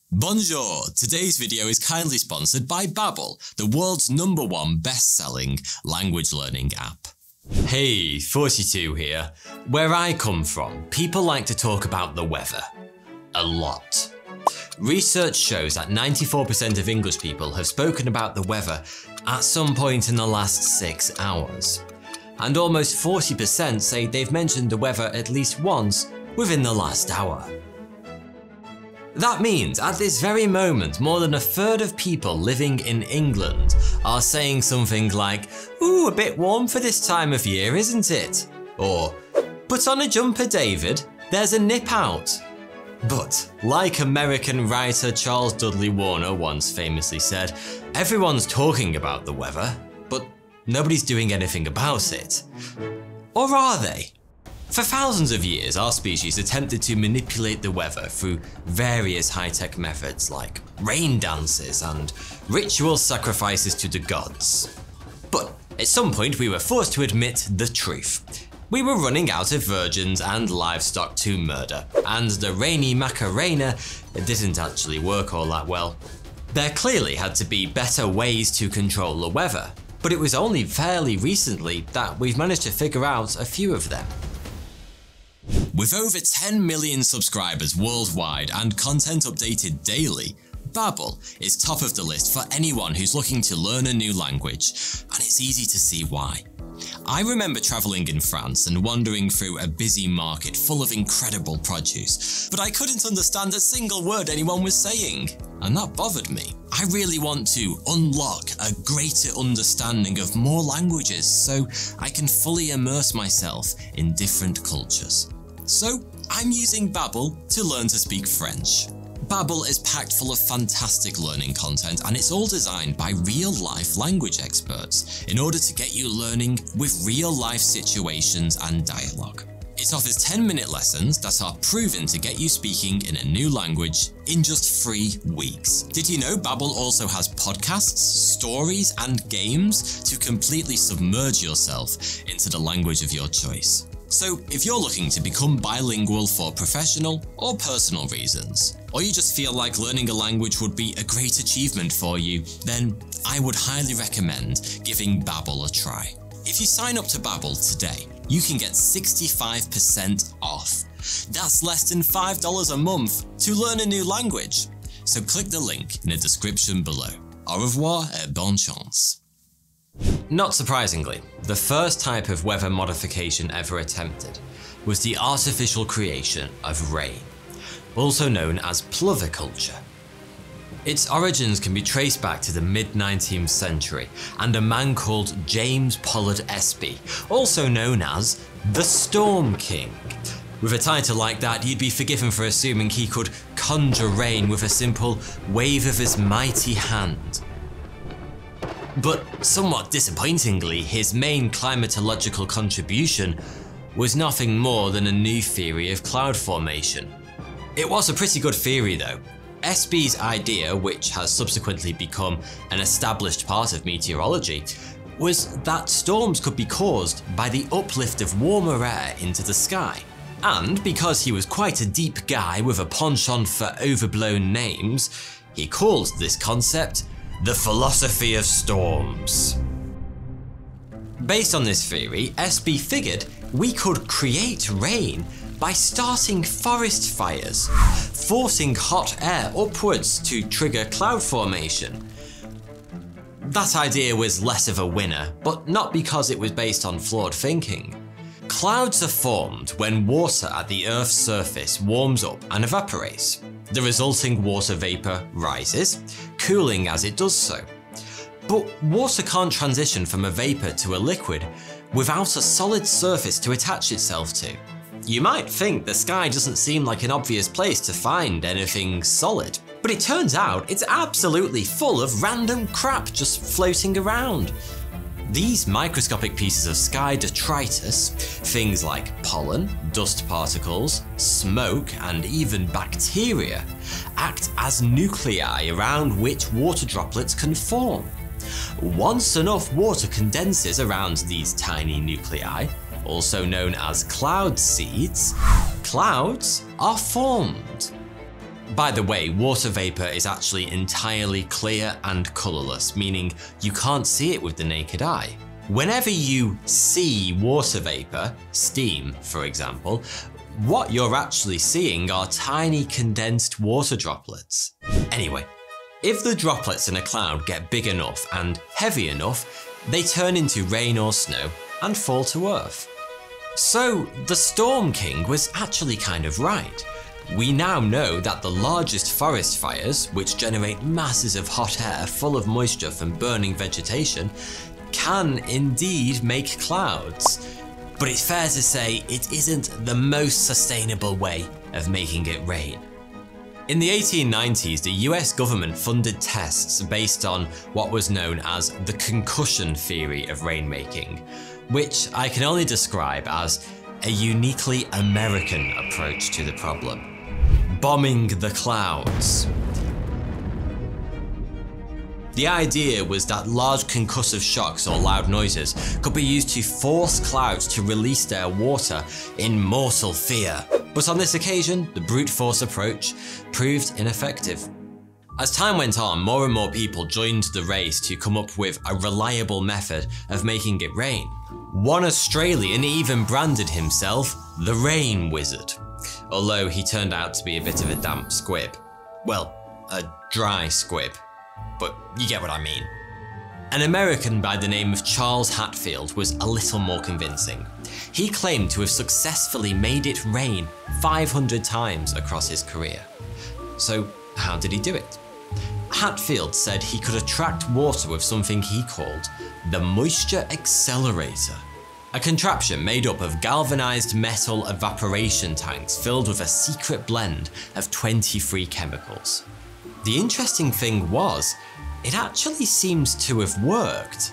Bonjour! Today's video is kindly sponsored by Babbel, the world's #1 best-selling language learning app. Hey, 42 here. Where I come from, people like to talk about the weather. A lot. Research shows that 94% of English people have spoken about the weather at some point in the last 6 hours. And almost 40% say they've mentioned the weather at least once within the last hour. That means at this very moment, more than a third of people living in England are saying something like, "Ooh, a bit warm for this time of year, isn't it?" Or, "Put on a jumper, David, there's a nip out." But, like American writer Charles Dudley Warner once famously said, everyone's talking about the weather, but nobody's doing anything about it. Or are they? For thousands of years, our species attempted to manipulate the weather through various high-tech methods like rain dances and ritual sacrifices to the gods. But at some point we were forced to admit the truth. We were running out of virgins and livestock to murder, and the rainy Macarena didn't actually work all that well. There clearly had to be better ways to control the weather, but it was only fairly recently that we've managed to figure out a few of them. With over 10 million subscribers worldwide and content updated daily, Babbel is top of the list for anyone who's looking to learn a new language, and it's easy to see why. I remember travelling in France and wandering through a busy market full of incredible produce, but I couldn't understand a single word anyone was saying, and that bothered me. I really want to unlock a greater understanding of more languages so I can fully immerse myself in different cultures. So I'm using Babbel to learn to speak French. Babbel is packed full of fantastic learning content, and it's all designed by real-life language experts in order to get you learning with real-life situations and dialogue. It offers 10-minute lessons that are proven to get you speaking in a new language in just 3 weeks. Did you know Babbel also has podcasts, stories, and games to completely submerge yourself into the language of your choice? So if you're looking to become bilingual for professional or personal reasons, or you just feel like learning a language would be a great achievement for you, then I would highly recommend giving Babbel a try. If you sign up to Babbel today, you can get 65% off. That's less than $5 a month to learn a new language. So click the link in the description below. Au revoir et bonne chance. Not surprisingly, the first type of weather modification ever attempted was the artificial creation of rain, also known as ploviculture. Its origins can be traced back to the mid-19th century and a man called James Pollard Espy, also known as the Storm King. With a title like that, you'd be forgiven for assuming he could conjure rain with a simple wave of his mighty hand. But somewhat disappointingly, his main climatological contribution was nothing more than a new theory of cloud formation. It was a pretty good theory though. Espy's idea, which has subsequently become an established part of meteorology, was that storms could be caused by the uplift of warmer air into the sky. And because he was quite a deep guy with a penchant for overblown names, he called this concept the philosophy of storms. Based on this theory, Espy figured we could create rain by starting forest fires, forcing hot air upwards to trigger cloud formation. That idea was less of a winner, but not because it was based on flawed thinking. Clouds are formed when water at the Earth's surface warms up and evaporates. The resulting water vapor rises, cooling as it does so. But water can't transition from a vapor to a liquid without a solid surface to attach itself to. You might think the sky doesn't seem like an obvious place to find anything solid, but it turns out it's absolutely full of random crap just floating around. These microscopic pieces of sky detritus, things like pollen, dust particles, smoke, and even bacteria, act as nuclei around which water droplets can form. Once enough water condenses around these tiny nuclei, also known as cloud seeds, clouds are formed. By the way, water vapor is actually entirely clear and colourless, meaning you can't see it with the naked eye. Whenever you see water vapor, steam for example, what you're actually seeing are tiny condensed water droplets. Anyway, if the droplets in a cloud get big enough and heavy enough, they turn into rain or snow and fall to Earth. So the Storm King was actually kind of right. We now know that the largest forest fires, which generate masses of hot air full of moisture from burning vegetation, can indeed make clouds. But it's fair to say it isn't the most sustainable way of making it rain. In the 1890s, the US government funded tests based on what was known as the concussion theory of rainmaking, which I can only describe as a uniquely American approach to the problem. Bombing the clouds. The idea was that large concussive shocks or loud noises could be used to force clouds to release their water in mortal fear. But on this occasion, the brute force approach proved ineffective. As time went on, more and more people joined the race to come up with a reliable method of making it rain. One Australian even branded himself the Rain Wizard, although he turned out to be a bit of a damp squib. Well, a dry squib, but you get what I mean. An American by the name of Charles Hatfield was a little more convincing. He claimed to have successfully made it rain 500 times across his career. So how did he do it? Hatfield said he could attract water with something he called the moisture accelerator, a contraption made up of galvanized metal evaporation tanks filled with a secret blend of 23 chemicals. The interesting thing was, it actually seems to have worked.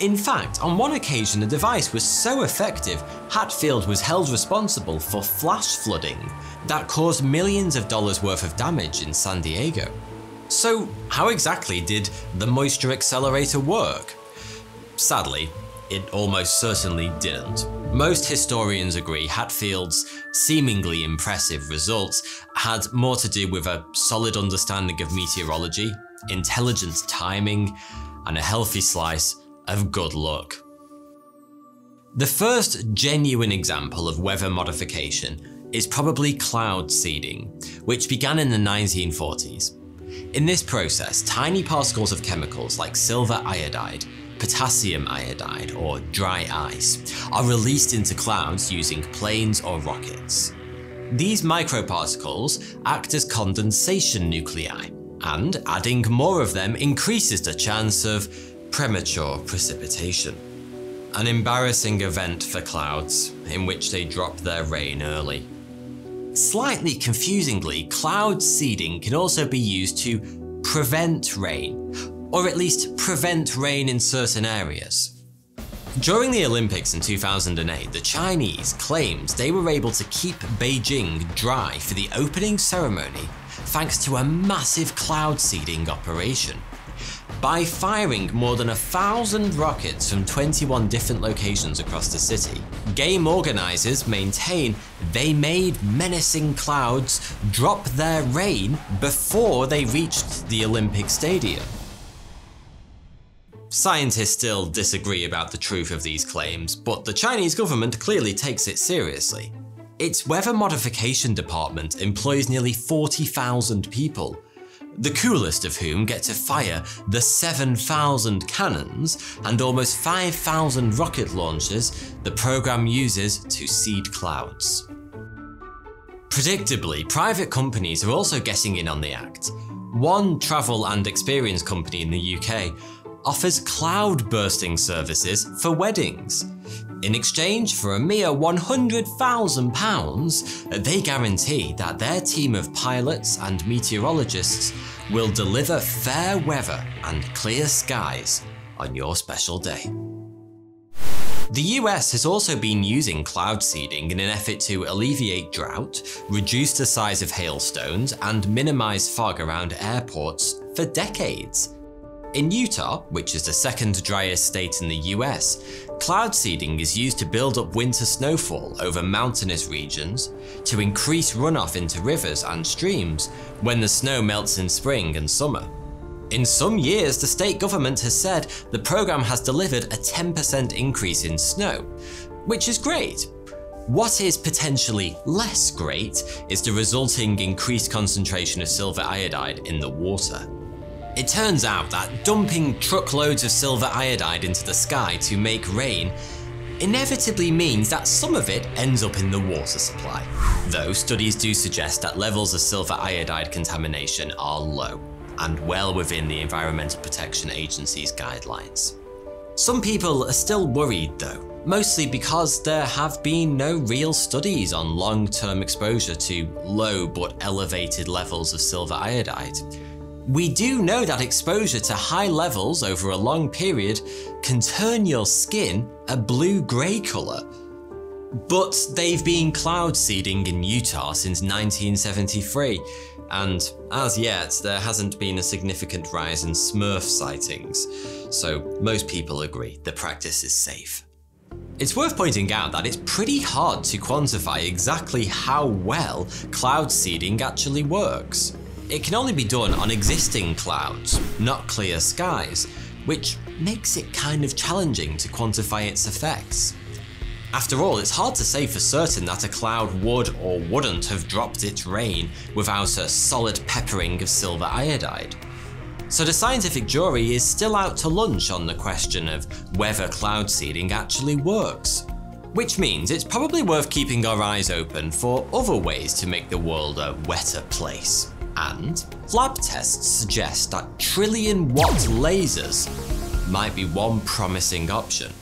In fact, on one occasion the device was so effective, Hatfield was held responsible for flash flooding that caused millions of dollars worth of damage in San Diego. So how exactly did the moisture accelerator work? Sadly, it almost certainly didn't. Most historians agree Hatfield's seemingly impressive results had more to do with a solid understanding of meteorology, intelligent timing, and a healthy slice of good luck. The first genuine example of weather modification is probably cloud seeding, which began in the 1940s. In this process, tiny particles of chemicals like silver iodide, potassium iodide, or dry ice are released into clouds using planes or rockets. These microparticles act as condensation nuclei, and adding more of them increases the chance of premature precipitation. An embarrassing event for clouds, in which they drop their rain early. Slightly confusingly, cloud seeding can also be used to prevent rain, or at least prevent rain in certain areas. During the Olympics in 2008, the Chinese claimed they were able to keep Beijing dry for the opening ceremony thanks to a massive cloud seeding operation. By firing more than 1,000 rockets from 21 different locations across the city, game organisers maintain they made menacing clouds drop their rain before they reached the Olympic Stadium. Scientists still disagree about the truth of these claims, but the Chinese government clearly takes it seriously. Its weather modification department employs nearly 40,000 people, the coolest of whom get to fire the 7,000 cannons and almost 5,000 rocket launchers the program uses to seed clouds. Predictably, private companies are also getting in on the act. One travel and experience company in the UK offers cloud bursting services for weddings. In exchange for a mere £100,000, they guarantee that their team of pilots and meteorologists will deliver fair weather and clear skies on your special day. The US has also been using cloud seeding in an effort to alleviate drought, reduce the size of hailstones, and minimize fog around airports for decades. In Utah, which is the second driest state in the US, Cloud seeding is used to build up winter snowfall over mountainous regions, to increase runoff into rivers and streams when the snow melts in spring and summer. In some years, the state government has said the program has delivered a 10% increase in snow, which is great. What is potentially less great is the resulting increased concentration of silver iodide in the water. It turns out that dumping truckloads of silver iodide into the sky to make rain inevitably means that some of it ends up in the water supply, though studies do suggest that levels of silver iodide contamination are low and well within the Environmental Protection Agency's guidelines. Some people are still worried though, mostly because there have been no real studies on long-term exposure to low but elevated levels of silver iodide. We do know that exposure to high levels over a long period can turn your skin a blue-grey colour. But they've been cloud seeding in Utah since 1973, and as yet there hasn't been a significant rise in Smurf sightings, so most people agree the practice is safe. It's worth pointing out that it's pretty hard to quantify exactly how well cloud seeding actually works. It can only be done on existing clouds, not clear skies, which makes it kind of challenging to quantify its effects. After all, it's hard to say for certain that a cloud would or wouldn't have dropped its rain without a solid peppering of silver iodide. So the scientific jury is still out to lunch on the question of whether cloud seeding actually works. Which means it's probably worth keeping our eyes open for other ways to make the world a wetter place. And lab tests suggest that trillion-watt lasers might be one promising option.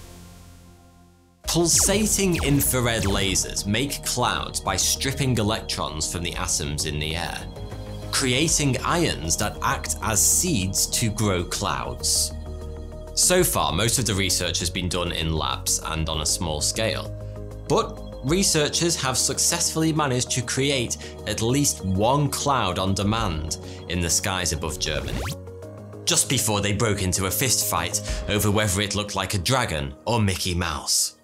Pulsating infrared lasers make clouds by stripping electrons from the atoms in the air, creating ions that act as seeds to grow clouds. So far, most of the research has been done in labs and on a small scale, but researchers have successfully managed to create at least one cloud on demand in the skies above Germany, just before they broke into a fistfight over whether it looked like a dragon or Mickey Mouse.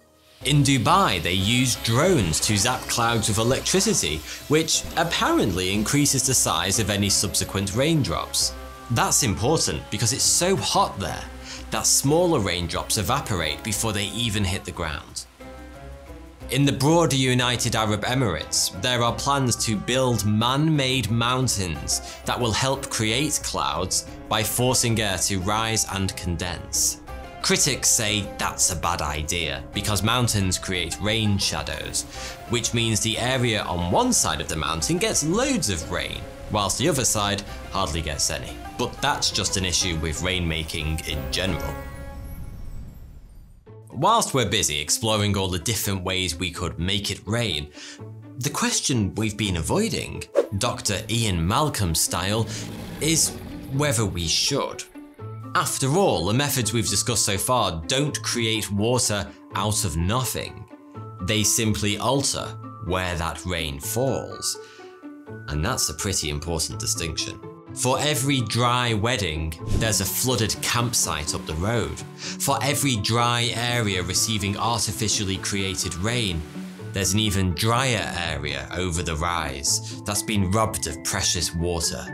In Dubai, they used drones to zap clouds with electricity, which apparently increases the size of any subsequent raindrops. That's important because it's so hot there that smaller raindrops evaporate before they even hit the ground. In the broader United Arab Emirates, there are plans to build man-made mountains that will help create clouds by forcing air to rise and condense. Critics say that's a bad idea because mountains create rain shadows, which means the area on one side of the mountain gets loads of rain, whilst the other side hardly gets any. But that's just an issue with rainmaking in general. Whilst we're busy exploring all the different ways we could make it rain, the question we've been avoiding, Dr. Ian Malcolm style, is whether we should. After all, the methods we've discussed so far don't create water out of nothing. They simply alter where that rain falls. And that's a pretty important distinction. For every dry wedding, there's a flooded campsite up the road. For every dry area receiving artificially created rain, there's an even drier area over the rise that's been robbed of precious water.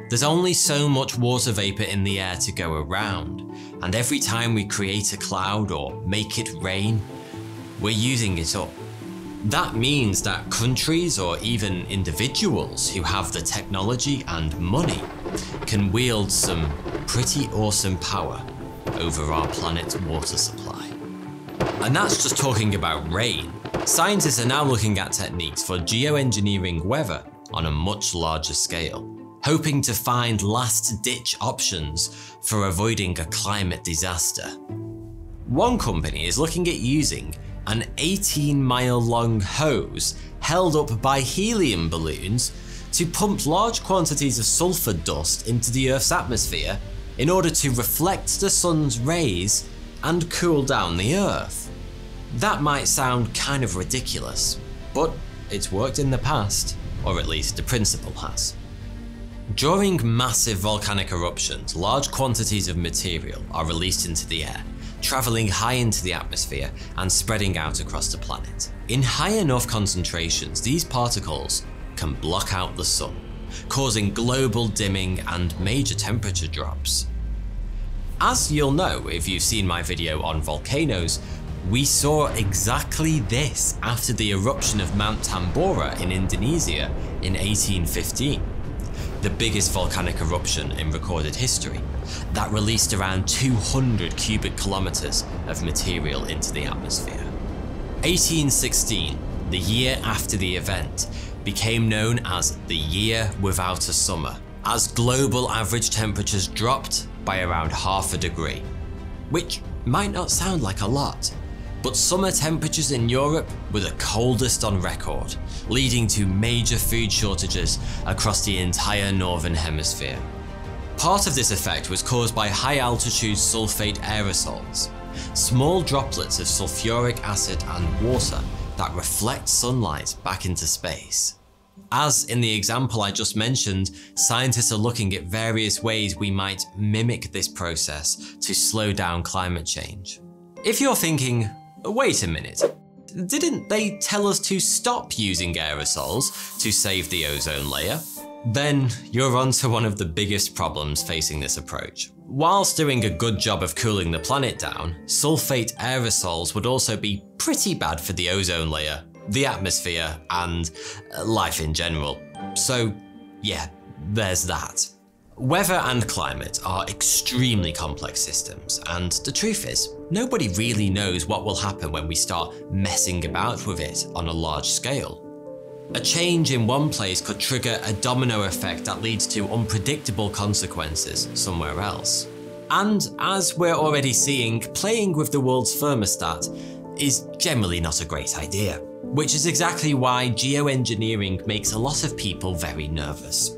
There's only so much water vapor in the air to go around, and every time we create a cloud or make it rain, we're using it up. That means that countries or even individuals who have the technology and money can wield some pretty awesome power over our planet's water supply. And that's just talking about rain. Scientists are now looking at techniques for geoengineering weather on a much larger scale, hoping to find last-ditch options for avoiding a climate disaster. One company is looking at using an 18-mile-long hose held up by helium balloons to pump large quantities of sulfur dust into the Earth's atmosphere in order to reflect the sun's rays and cool down the Earth. That might sound kind of ridiculous, but it's worked in the past, or at least the principle has. During massive volcanic eruptions, large quantities of material are released into the air, travelling high into the atmosphere and spreading out across the planet. In high enough concentrations, these particles can block out the sun, causing global dimming and major temperature drops. As you'll know if you've seen my video on volcanoes, we saw exactly this after the eruption of Mount Tambora in Indonesia in 1815, the biggest volcanic eruption in recorded history that released around 200 cubic kilometers of material into the atmosphere. 1816, the year after the event, became known as the year without a summer, as global average temperatures dropped by around half a degree, which might not sound like a lot, but summer temperatures in Europe were the coldest on record, leading to major food shortages across the entire northern hemisphere. Part of this effect was caused by high-altitude sulfate aerosols, small droplets of sulfuric acid and water that reflect sunlight back into space. As in the example I just mentioned, scientists are looking at various ways we might mimic this process to slow down climate change. If you're thinking, wait a minute, didn't they tell us to stop using aerosols to save the ozone layer? Then you're onto one of the biggest problems facing this approach. Whilst doing a good job of cooling the planet down, sulfate aerosols would also be pretty bad for the ozone layer, the atmosphere, and life in general. So yeah, there's that. Weather and climate are extremely complex systems, and the truth is, nobody really knows what will happen when we start messing about with it on a large scale. A change in one place could trigger a domino effect that leads to unpredictable consequences somewhere else. And as we're already seeing, playing with the world's thermostat is generally not a great idea, which is exactly why geoengineering makes a lot of people very nervous.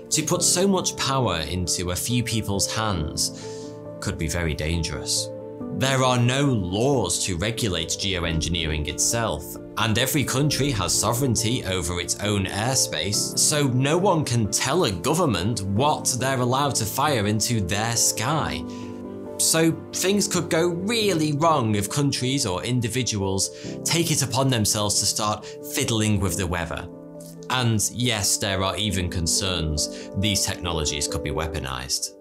To put so much power into a few people's hands could be very dangerous. There are no laws to regulate geoengineering itself, and every country has sovereignty over its own airspace, so no one can tell a government what they're allowed to fire into their sky. So things could go really wrong if countries or individuals take it upon themselves to start fiddling with the weather. And yes, there are even concerns these technologies could be weaponized.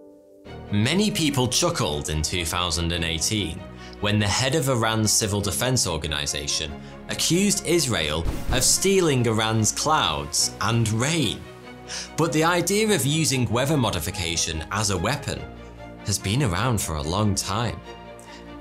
Many people chuckled in 2018 when the head of Iran's civil defense organization accused Israel of stealing Iran's clouds and rain. But the idea of using weather modification as a weapon has been around for a long time.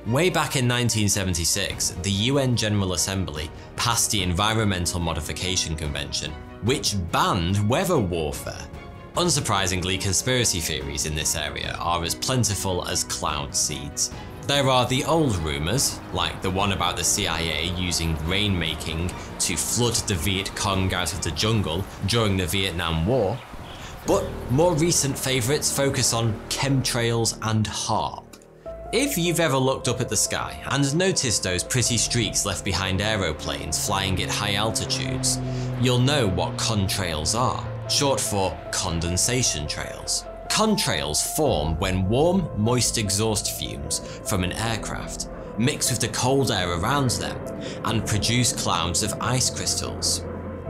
Way back in 1976, the UN General Assembly passed the Environmental Modification Convention, which banned weather warfare. Unsurprisingly, conspiracy theories in this area are as plentiful as cloud seeds. There are the old rumours, like the one about the CIA using rainmaking to flood the Viet Cong out of the jungle during the Vietnam War, but more recent favourites focus on chemtrails and HAARP. If you've ever looked up at the sky and noticed those pretty streaks left behind aeroplanes flying at high altitudes, you'll know what contrails are, short for condensation trails. Contrails form when warm, moist exhaust fumes from an aircraft mix with the cold air around them and produce clouds of ice crystals.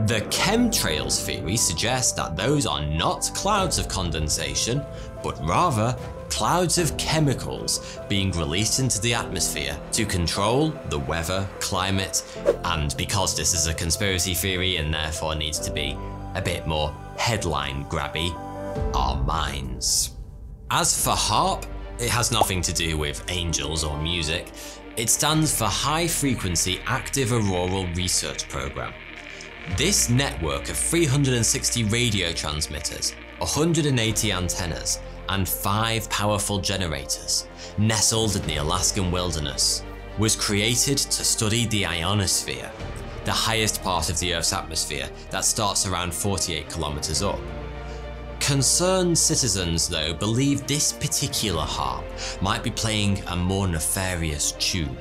The chemtrails theory suggests that those are not clouds of condensation, but rather clouds of chemicals being released into the atmosphere to control the weather, climate, and because this is a conspiracy theory and therefore needs to be a bit more headline grabby, our minds. As for HAARP, it has nothing to do with angels or music. It stands for High Frequency Active Auroral Research Program. This network of 360 radio transmitters, 180 antennas, and 5 powerful generators, nestled in the Alaskan wilderness, was created to study the ionosphere, the highest part of the Earth's atmosphere that starts around 48 kilometers up. Concerned citizens, though, believe this particular HAARP might be playing a more nefarious tune.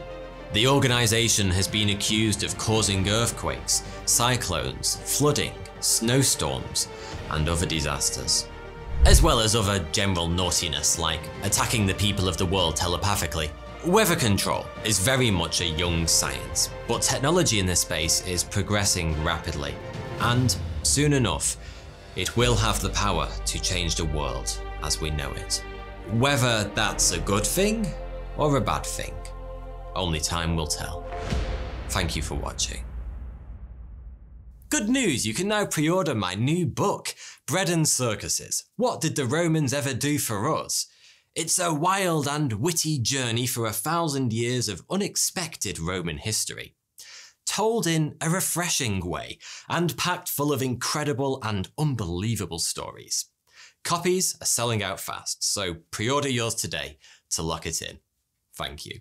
The organisation has been accused of causing earthquakes, cyclones, flooding, snowstorms, and other disasters, as well as other general naughtiness like attacking the people of the world telepathically. Weather control is very much a young science, but technology in this space is progressing rapidly, and soon enough, it will have the power to change the world as we know it. Whether that's a good thing or a bad thing, only time will tell. Thank you for watching. Good news, you can now pre-order my new book, Bread and Circuses. What did the Romans ever do for us? It's a wild and witty journey for 1,000 years of unexpected Roman history, told in a refreshing way and packed full of incredible and unbelievable stories. Copies are selling out fast, so pre-order yours today to lock it in. Thank you.